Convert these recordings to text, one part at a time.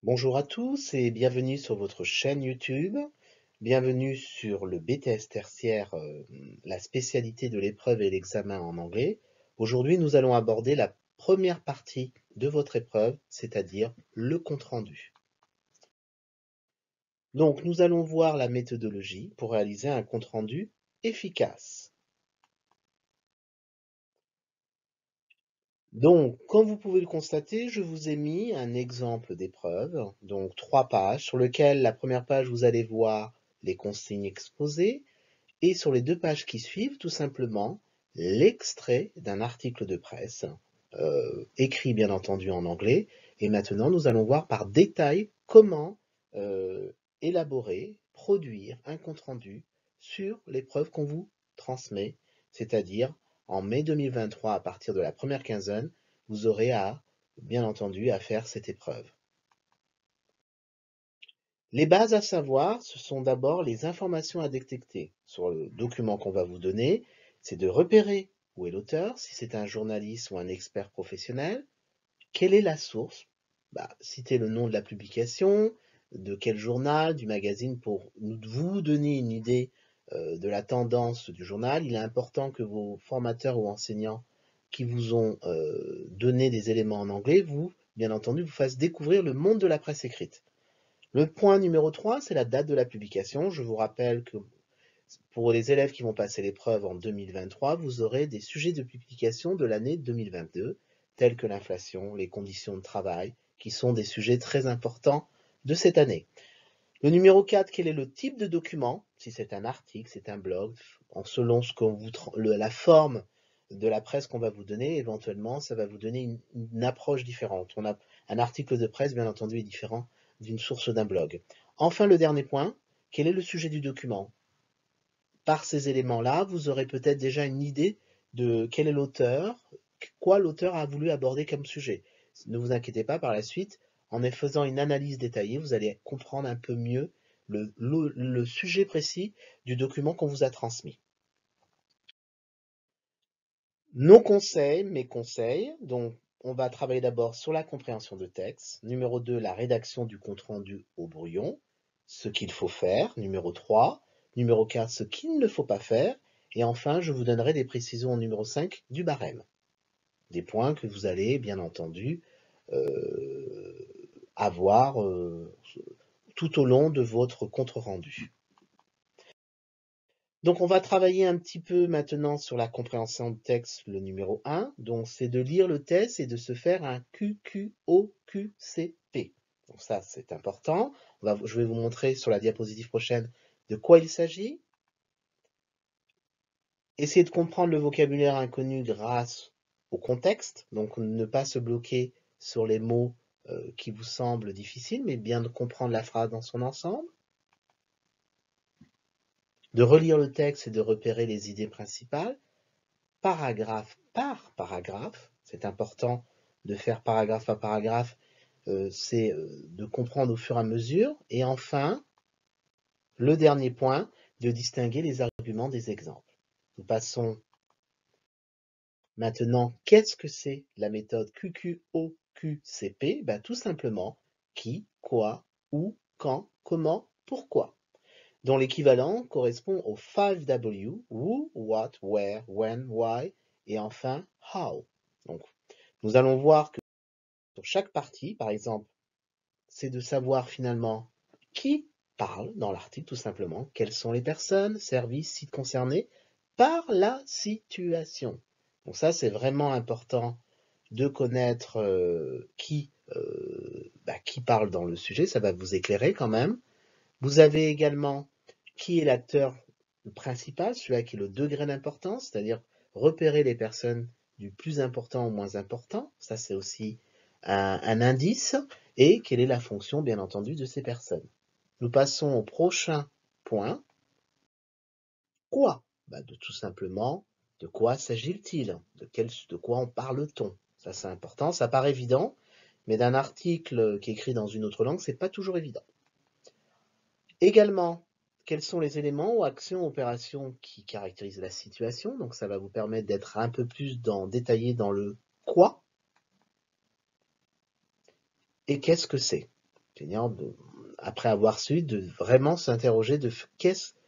Bonjour à tous et bienvenue sur votre chaîne YouTube. Bienvenue sur le BTS tertiaire, la spécialité de l'épreuve et l'examen en anglais. Aujourd'hui, nous allons aborder la première partie de votre épreuve, c'est-à-dire le compte-rendu. Donc, nous allons voir la méthodologie pour réaliser un compte-rendu efficace. Donc, comme vous pouvez le constater, je vous ai mis un exemple d'épreuve, donc 3 pages, sur lequel la première page, vous allez voir les consignes exposées, et sur les 2 pages qui suivent, tout simplement, l'extrait d'un article de presse, écrit bien entendu en anglais. Et maintenant, nous allons voir par détail comment élaborer, produire un compte-rendu sur l'épreuve qu'on vous transmet, c'est-à-dire en mai 2023, à partir de la première quinzaine, vous aurez bien entendu, à faire cette épreuve. Les bases à savoir, ce sont d'abord les informations à détecter sur le document qu'on va vous donner. C'est de repérer où est l'auteur, si c'est un journaliste ou un expert professionnel. Quelle est la source? Citez le nom de la publication, de quel journal, du magazine, pour vous donner une idée de la tendance du journal. Il est important que vos formateurs ou enseignants qui vous ont donné des éléments en anglais, bien entendu, vous fassent découvrir le monde de la presse écrite. Le point numéro 3, c'est la date de la publication. Je vous rappelle que pour les élèves qui vont passer l'épreuve en 2023, vous aurez des sujets de publication de l'année 2022, tels que l'inflation, les conditions de travail, qui sont des sujets très importants de cette année. Le numéro 4, quel est le type de document? Si c'est un article, c'est un blog, selon la forme de la presse qu'on va vous donner, éventuellement, ça va vous donner une approche différente. Un article de presse, bien entendu, est différent d'une source d'un blog. Enfin, le dernier point, quel est le sujet du document? Par ces éléments-là, vous aurez peut-être déjà une idée de quel est l'auteur, quoi l'auteur a voulu aborder comme sujet. Ne vous inquiétez pas, par la suite, en faisant une analyse détaillée, vous allez comprendre un peu mieux le sujet précis du document qu'on vous a transmis. Nos conseils, mes conseils, donc on va travailler d'abord sur la compréhension de texte. Numéro 2, la rédaction du compte-rendu au brouillon, ce qu'il faut faire. Numéro 3, numéro 4, ce qu'il ne faut pas faire. Et enfin, je vous donnerai des précisions au numéro 5 du barème. Des points que vous allez, bien entendu, avoir tout au long de votre compte-rendu. Donc on va travailler un petit peu maintenant sur la compréhension de texte, le numéro 1. Donc c'est de lire le texte et de se faire un QQOQCP. Donc ça c'est important. Je vais vous montrer sur la diapositive prochaine de quoi il s'agit. Essayez de comprendre le vocabulaire inconnu grâce au contexte. Donc ne pas se bloquer sur les mots qui vous semblent difficiles, mais bien de comprendre la phrase dans son ensemble. De relire le texte et de repérer les idées principales. Paragraphe par paragraphe, c'est important de faire paragraphe par paragraphe, c'est de comprendre au fur et à mesure. Et enfin, le dernier point, de distinguer les arguments des exemples. Nous passons maintenant, qu'est-ce que c'est la méthode QQOQCP? Tout simplement, qui, quoi, où, quand, comment, pourquoi, dont l'équivalent correspond aux 5 W, who, what, where, when, why, et enfin how. Donc, nous allons voir que sur chaque partie, par exemple, c'est de savoir finalement qui parle dans l'article, tout simplement, quelles sont les personnes, services, sites concernés par la situation. Donc ça, c'est vraiment important de connaître qui parle dans le sujet, ça va vous éclairer quand même. Vous avez également qui est l'acteur principal, celui qui est le degré d'importance, c'est-à-dire repérer les personnes du plus important au moins important, ça c'est aussi un indice, et quelle est la fonction bien entendu de ces personnes. Nous passons au prochain point. Quoi? Tout simplement, de quoi s'agit-il? De quoi en parle-t-on? Ça c'est important, ça paraît évident, mais d'un article qui est écrit dans une autre langue, c'est pas toujours évident. Également, quels sont les éléments ou actions, opérations qui caractérisent la situation? Donc ça va vous permettre d'être un peu plus détaillé dans le quoi. Et qu'est-ce que c'est? Plaignant, après avoir su, de vraiment s'interroger de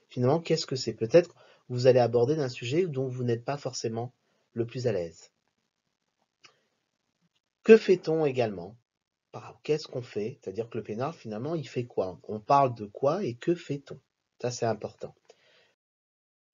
finalement, qu'est-ce que c'est? Peut-être vous allez aborder d'un sujet dont vous n'êtes pas forcément le plus à l'aise. Que fait-on également? Qu'est-ce qu'on fait? C'est-à-dire que le plaignant, finalement, il fait quoi? On parle de quoi et que fait-on? Ça, c'est important.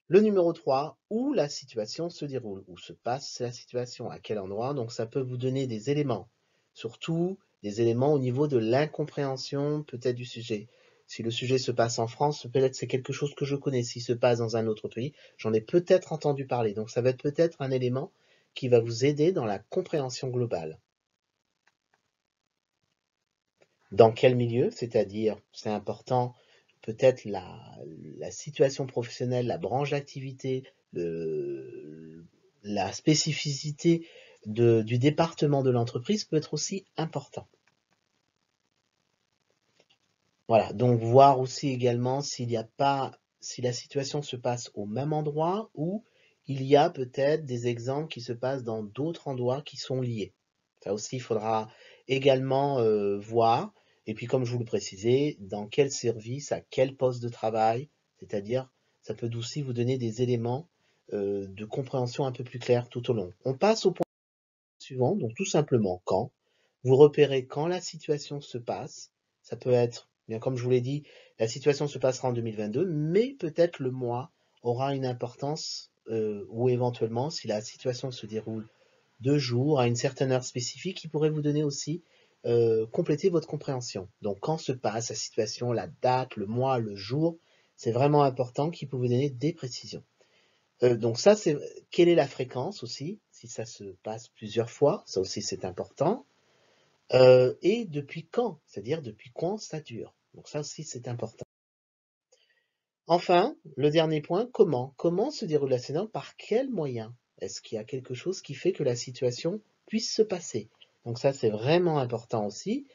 Le numéro 3, où la situation se déroule, où se passe la situation, à quel endroit. Donc ça peut vous donner des éléments, surtout des éléments au niveau de l'incompréhension peut-être du sujet. Si le sujet se passe en France, peut-être c'est quelque chose que je connais. S'il se passe dans un autre pays, j'en ai peut-être entendu parler. Donc ça va être peut-être un élément qui va vous aider dans la compréhension globale. Dans quel milieu? C'est-à-dire, c'est important, peut-être la situation professionnelle, la branche d'activité, la spécificité du département de l'entreprise peut être aussi important. Voilà, donc voir aussi également si la situation se passe au même endroit ou il y a peut-être des exemples qui se passent dans d'autres endroits qui sont liés. Ça aussi, il faudra également voir. Et puis, comme je vous le précisais, dans quel service, à quel poste de travail, c'est-à-dire, ça peut aussi vous donner des éléments de compréhension un peu plus clairs tout au long. On passe au point suivant, donc tout simplement quand. Vous repérez quand la situation se passe. Ça peut être, bien comme je vous l'ai dit, la situation se passera en 2022, mais peut-être le mois aura une importance ou éventuellement, si la situation se déroule 2 jours à une certaine heure spécifique, qui pourrait vous donner aussi compléter votre compréhension. Donc quand se passe la situation, la date, le mois, le jour, c'est vraiment important qu'il peut vous donner des précisions. Donc ça, c'est quelle est la fréquence aussi, si ça se passe plusieurs fois, ça aussi c'est important. Et depuis quand, c'est-à-dire depuis quand ça dure. Donc ça aussi c'est important. Enfin, le dernier point, comment? Comment se déroule l'accident? Par quels moyens? Est-ce qu'il y a quelque chose qui fait que la situation puisse se passer? Donc ça c'est vraiment important aussi.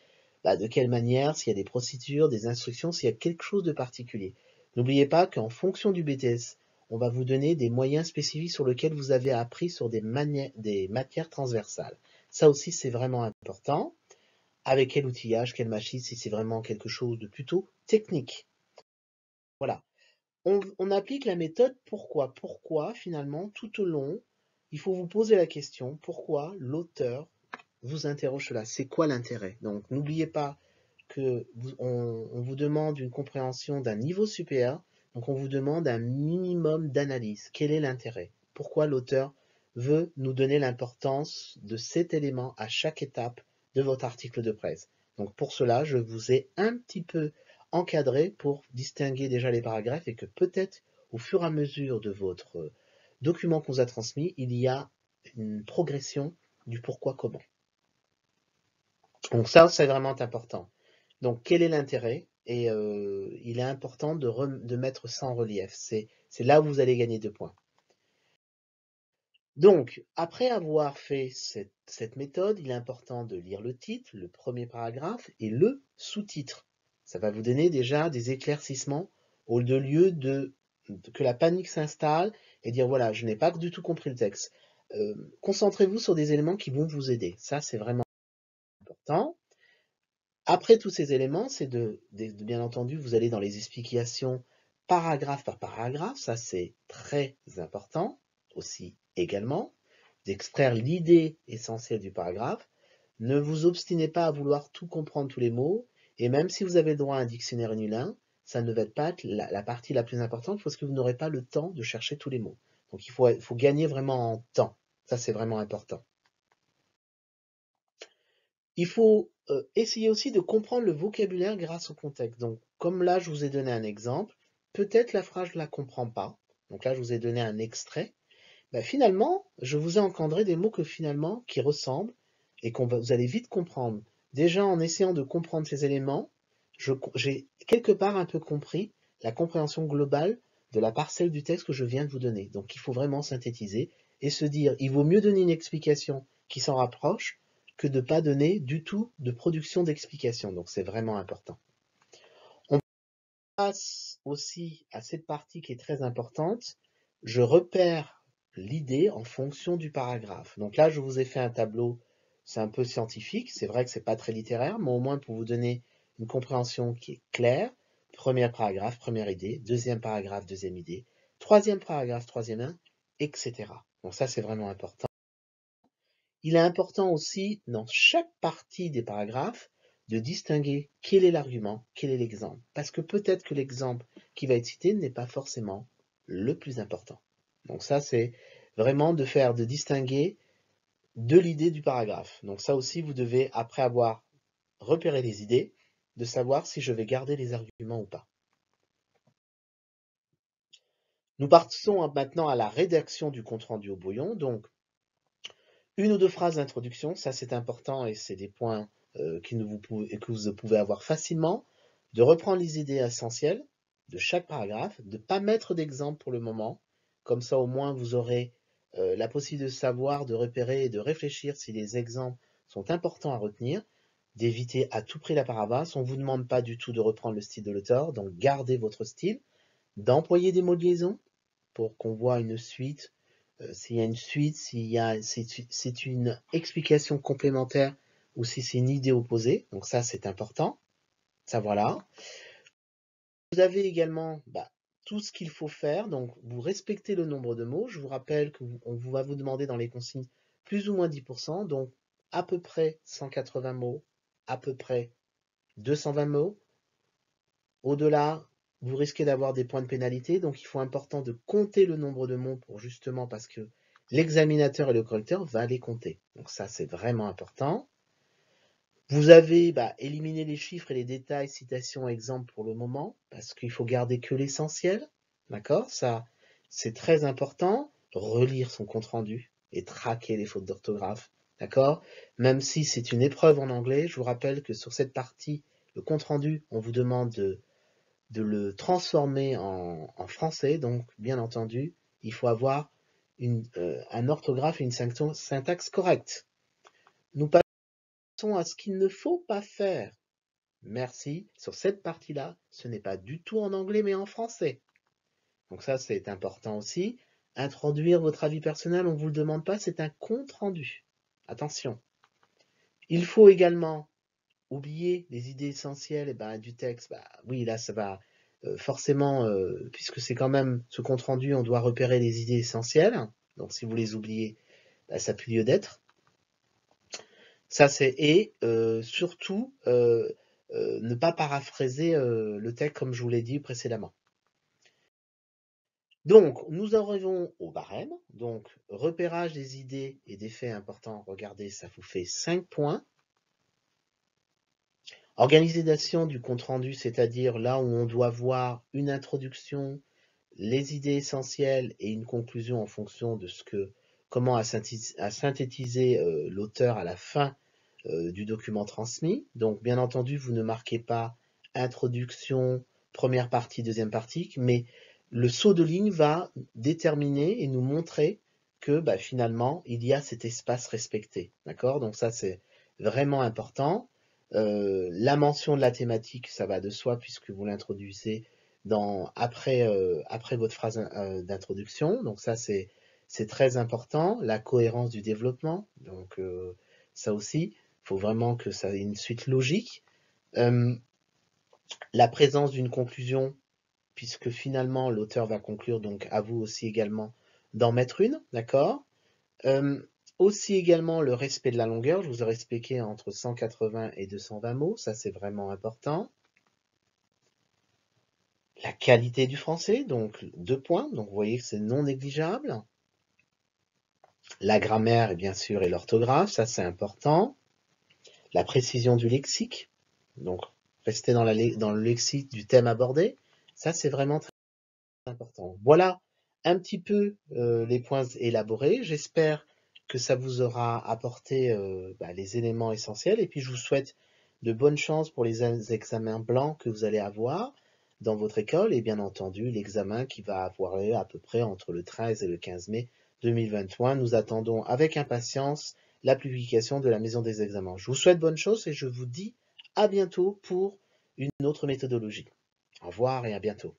De quelle manière, s'il y a des procédures, des instructions, s'il y a quelque chose de particulier. N'oubliez pas qu'en fonction du BTS, on va vous donner des moyens spécifiques sur lesquels vous avez appris sur des matières transversales. Ça aussi, c'est vraiment important. Avec quel outillage, quelle machine, si c'est vraiment quelque chose de plutôt technique. Voilà. On applique la méthode pourquoi. Pourquoi, finalement, tout au long, il faut vous poser la question pourquoi l'auteur vous interroge cela. C'est quoi l'intérêt? Donc, n'oubliez pas que on vous demande une compréhension d'un niveau supérieur, donc on vous demande un minimum d'analyse. Quel est l'intérêt? Pourquoi l'auteur veut nous donner l'importance de cet élément à chaque étape de votre article de presse? Donc pour cela, je vous ai un petit peu encadré pour distinguer déjà les paragraphes et que peut-être au fur et à mesure de votre document qu'on vous a transmis, il y a une progression du pourquoi comment. Donc ça, c'est vraiment important. Donc, quel est l'intérêt? Et il est important de mettre ça en relief. C'est là où vous allez gagner 2 points. Donc, après avoir fait cette méthode, il est important de lire le titre, le premier paragraphe et le sous-titre. Ça va vous donner déjà des éclaircissements au lieu que la panique s'installe et dire voilà, je n'ai pas du tout compris le texte. Concentrez-vous sur des éléments qui vont vous aider. Ça, c'est vraiment important. Après tous ces éléments, c'est bien entendu, vous allez dans les explications paragraphe par paragraphe, ça c'est très important aussi également, d'extraire l'idée essentielle du paragraphe. Ne vous obstinez pas à vouloir tout comprendre tous les mots, et même si vous avez le droit à un dictionnaire nulin, ça ne va pas être la partie la plus importante parce que vous n'aurez pas le temps de chercher tous les mots. Donc il faut gagner vraiment en temps, ça c'est vraiment important. Il faut essayer aussi de comprendre le vocabulaire grâce au contexte. Donc, comme là, je vous ai donné un exemple, peut-être la phrase je ne la comprends pas. Donc là, je vous ai donné un extrait. Finalement, je vous ai encadré des mots qui ressemblent et vous allez vite comprendre. Déjà, en essayant de comprendre ces éléments, j'ai quelque part un peu compris la compréhension globale de la parcelle du texte que je viens de vous donner. Donc, il faut vraiment synthétiser et se dire, il vaut mieux donner une explication qui s'en rapproche que de ne pas donner du tout de production d'explication. Donc, c'est vraiment important. On passe aussi à cette partie qui est très importante. Je repère l'idée en fonction du paragraphe. Donc là, je vous ai fait un tableau, c'est un peu scientifique, c'est vrai que c'est pas très littéraire, mais au moins pour vous donner une compréhension qui est claire. Premier paragraphe, première idée. Deuxième paragraphe, deuxième idée. Troisième paragraphe, troisième, etc. Donc ça, c'est vraiment important. Il est important aussi, dans chaque partie des paragraphes, de distinguer quel est l'argument, quel est l'exemple. Parce que peut-être que l'exemple qui va être cité n'est pas forcément le plus important. Donc ça, c'est vraiment de distinguer de l'idée du paragraphe. Donc ça aussi, vous devez, après avoir repéré les idées, de savoir si je vais garder les arguments ou pas. Nous passons maintenant à la rédaction du compte-rendu au brouillon. Donc, une ou deux phrases d'introduction, ça c'est important et c'est des points que vous pouvez avoir facilement. De reprendre les idées essentielles de chaque paragraphe, de ne pas mettre d'exemple pour le moment. Comme ça, au moins, vous aurez la possibilité de savoir, de repérer et de réfléchir si les exemples sont importants à retenir, d'éviter à tout prix la paragraphe. On ne vous demande pas du tout de reprendre le style de l'auteur, donc gardez votre style, d'employer des mots de liaison pour qu'on voit une suite. S'il y a une suite, c'est une explication complémentaire ou si c'est une idée opposée. Donc ça, c'est important. Ça, voilà. Vous avez également tout ce qu'il faut faire. Donc, vous respectez le nombre de mots. Je vous rappelle qu'on va vous demander dans les consignes plus ou moins 10%. Donc, à peu près 180 mots, à peu près 220 mots. Au-delà, vous risquez d'avoir des points de pénalité. Donc, il faut important de compter le nombre de mots pour justement parce que l'examinateur et le correcteur va les compter. Donc ça, c'est vraiment important. Vous avez éliminé les chiffres et les détails, citations, exemples pour le moment, parce qu'il faut garder que l'essentiel. D'accord? Ça, c'est très important. Relire son compte-rendu et traquer les fautes d'orthographe. D'accord? Même si c'est une épreuve en anglais, je vous rappelle que sur cette partie, le compte-rendu, on vous demande de le transformer en français. Donc, bien entendu, il faut avoir un orthographe et une syntaxe correcte. Nous passons à ce qu'il ne faut pas faire. Merci. Sur cette partie-là, ce n'est pas du tout en anglais, mais en français. Donc ça, c'est important aussi. Introduire votre avis personnel, on ne vous le demande pas, c'est un compte-rendu. Attention. Il faut également oublier les idées essentielles du texte. Oui, là, ça va forcément, puisque c'est quand même ce compte-rendu, on doit repérer les idées essentielles. Donc si vous les oubliez, ça n'a plus lieu d'être. Ça, et surtout, ne pas paraphraser le texte comme je vous l'ai dit précédemment. Donc, nous arrivons au barème. Donc, repérage des idées et des faits importants. Regardez, ça vous fait 5 points. Organisation du compte-rendu, c'est-à-dire là où on doit voir une introduction, les idées essentielles et une conclusion en fonction de comment a synthétisé l'auteur à la fin du document transmis. Donc, bien entendu, vous ne marquez pas introduction, première partie, deuxième partie, mais le saut de ligne va déterminer et nous montrer que finalement, il y a cet espace respecté. D'accord? Donc ça, c'est vraiment important. La mention de la thématique, ça va de soi puisque vous l'introduisez après votre phrase d'introduction. Donc ça, c'est très important. La cohérence du développement. Donc ça aussi, il faut vraiment que ça ait une suite logique. La présence d'une conclusion, puisque finalement l'auteur va conclure, donc à vous aussi également d'en mettre une, d'accord? Aussi également le respect de la longueur, je vous ai expliqué entre 180 et 220 mots, ça c'est vraiment important. La qualité du français, donc 2 points, donc vous voyez que c'est non négligeable. La grammaire, et bien sûr, et l'orthographe, ça c'est important. La précision du lexique, donc rester dans le lexique du thème abordé, ça c'est vraiment très important. Voilà un petit peu les points élaborés. J'espère que ça vous aura apporté les éléments essentiels et puis je vous souhaite de bonnes chances pour les examens blancs que vous allez avoir dans votre école et bien entendu l'examen qui va avoir lieu à peu près entre le 13 et le 15 mai 2021. Nous attendons avec impatience la publication de la maison des examens. Je vous souhaite bonne chance et je vous dis à bientôt pour une autre méthodologie. Au revoir et à bientôt.